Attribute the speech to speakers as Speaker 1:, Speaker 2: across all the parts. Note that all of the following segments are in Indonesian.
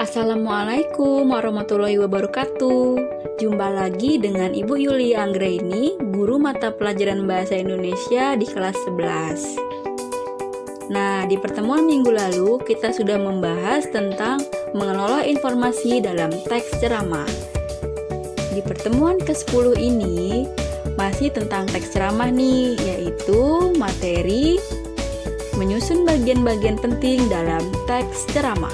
Speaker 1: Assalamualaikum warahmatullahi wabarakatuh. Jumpa lagi dengan Ibu Yuli Anggraini, guru mata pelajaran Bahasa Indonesia di kelas 11. Nah, di pertemuan minggu lalu kita sudah membahas tentang mengelola informasi dalam teks ceramah. Di pertemuan ke-10 ini masih tentang teks ceramah nih, yaitu materi menyusun bagian-bagian penting dalam teks ceramah.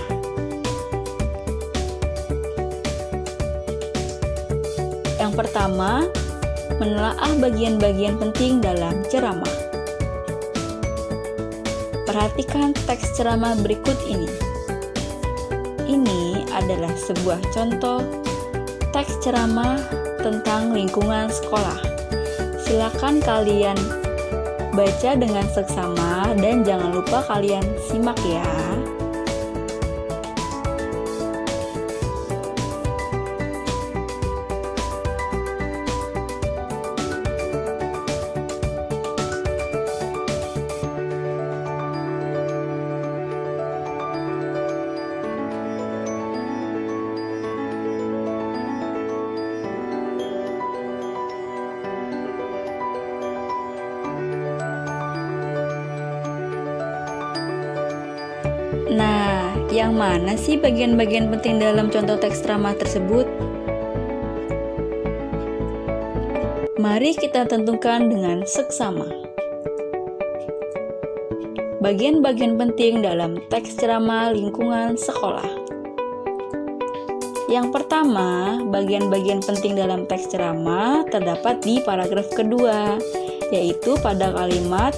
Speaker 1: Yang pertama, menelaah bagian-bagian penting dalam ceramah. Perhatikan teks ceramah berikut ini. Ini adalah sebuah contoh teks ceramah tentang lingkungan sekolah. Silakan kalian baca dengan seksama dan jangan lupa kalian simak ya. Nah, yang mana sih bagian-bagian penting dalam contoh teks ceramah tersebut? Mari kita tentukan dengan seksama. Bagian-bagian penting dalam teks ceramah lingkungan sekolah. Yang pertama, bagian-bagian penting dalam teks ceramah terdapat di paragraf kedua, yaitu pada kalimat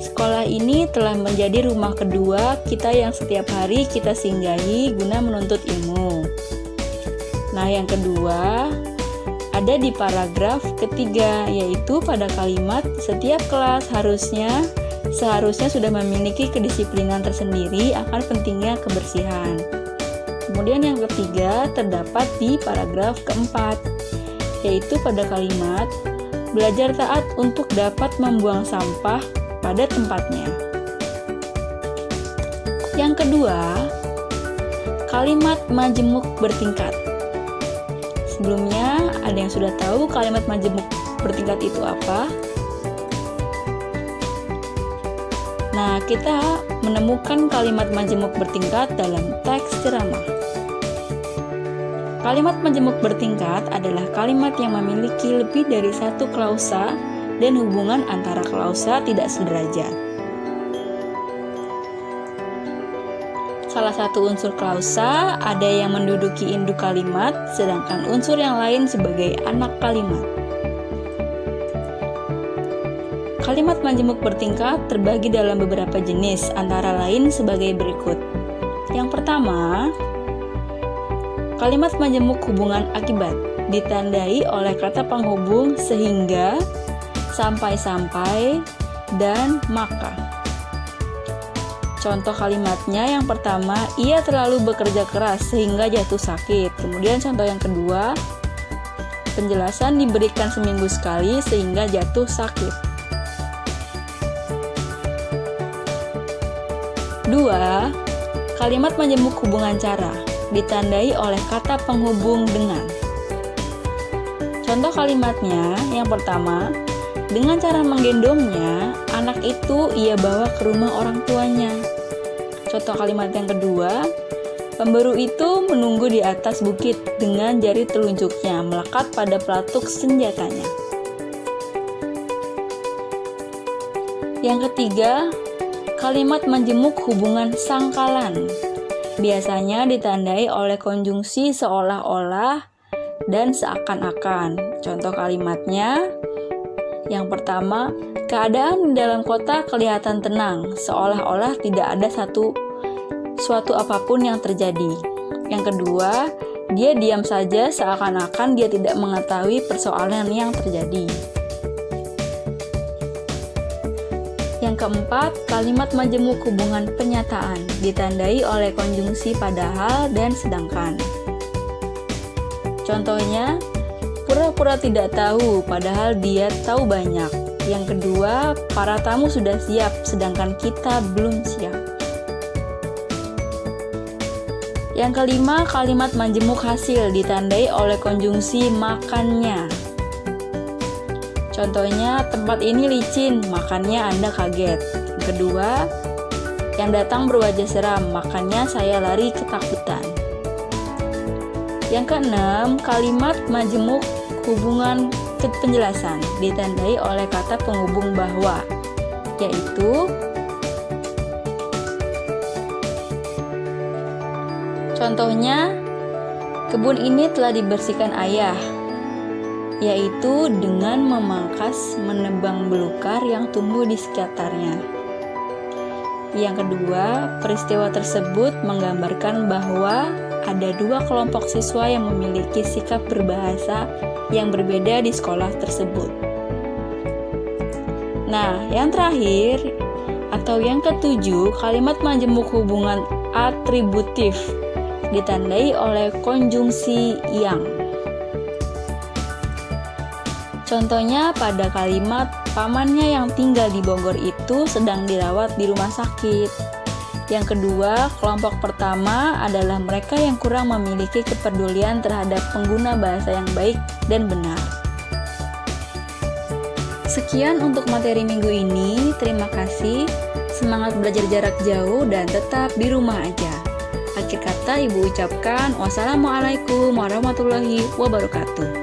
Speaker 1: sekolah ini telah menjadi rumah kedua kita yang setiap hari kita singgahi guna menuntut ilmu. Nah, yang kedua ada di paragraf ketiga, yaitu pada kalimat setiap kelas seharusnya sudah memiliki kedisiplinan tersendiri akan pentingnya kebersihan. Kemudian yang ketiga terdapat di paragraf keempat, yaitu pada kalimat belajar taat untuk dapat membuang sampah pada tempatnya. Yang kedua, kalimat majemuk bertingkat. Sebelumnya, ada yang sudah tahu kalimat majemuk bertingkat itu apa? Nah, kita menemukan kalimat majemuk bertingkat dalam teks ceramah. Kalimat majemuk bertingkat adalah kalimat yang memiliki lebih dari satu klausa dan hubungan antara klausa tidak sederajat. Salah satu unsur klausa ada yang menduduki induk kalimat, sedangkan unsur yang lain sebagai anak kalimat. Kalimat majemuk bertingkat terbagi dalam beberapa jenis, antara lain sebagai berikut. Yang pertama, kalimat majemuk hubungan akibat ditandai oleh kata penghubung sehingga, sampai-sampai, dan maka. Contoh kalimatnya yang pertama, ia terlalu bekerja keras sehingga jatuh sakit. Kemudian contoh yang kedua, penjelasan diberikan seminggu sekali sehingga jatuh sakit. Dua, kalimat majemuk hubungan cara ditandai oleh kata penghubung dengan. Contoh kalimatnya yang pertama, dengan cara menggendongnya, anak itu ia bawa ke rumah orang tuanya. Contoh kalimat yang kedua, pemburu itu menunggu di atas bukit dengan jari telunjuknya melekat pada pelatuk senjatanya. Yang ketiga, kalimat majemuk hubungan sangkalan. Biasanya ditandai oleh konjungsi seolah-olah dan seakan-akan. Contoh kalimatnya, yang pertama, keadaan di dalam kota kelihatan tenang, seolah-olah tidak ada suatu apapun yang terjadi. Yang kedua, dia diam saja seakan-akan dia tidak mengetahui persoalan yang terjadi. Yang keempat, kalimat majemuk hubungan penyataan ditandai oleh konjungsi padahal dan sedangkan. Contohnya, pura-pura tidak tahu padahal dia tahu banyak. Yang kedua, para tamu sudah siap sedangkan kita belum siap. Yang kelima, kalimat majemuk hasil ditandai oleh konjungsi makannya. Contohnya, tempat ini licin, makannya Anda kaget. Yang kedua, yang datang berwajah seram, makanya saya lari ketakutan. Yang keenam, kalimat majemuk hubungan penjelasan ditandai oleh kata penghubung bahwa, yaitu contohnya, kebun ini telah dibersihkan ayah, yaitu dengan memangkas menebang belukar yang tumbuh di sekitarnya. Yang kedua, peristiwa tersebut menggambarkan bahwa ada dua kelompok siswa yang memiliki sikap berbahasa yang berbeda di sekolah tersebut. Nah, yang terakhir atau yang ketujuh, kalimat majemuk hubungan atributif ditandai oleh konjungsi yang. Contohnya pada kalimat pamannya yang tinggal di Bogor itu sedang dirawat di rumah sakit. Yang kedua, kelompok pertama adalah mereka yang kurang memiliki kepedulian terhadap pengguna bahasa yang baik dan benar. Sekian untuk materi minggu ini. Terima kasih. Semangat belajar jarak jauh dan tetap di rumah aja. Akhir kata Ibu ucapkan wassalamualaikum warahmatullahi wabarakatuh.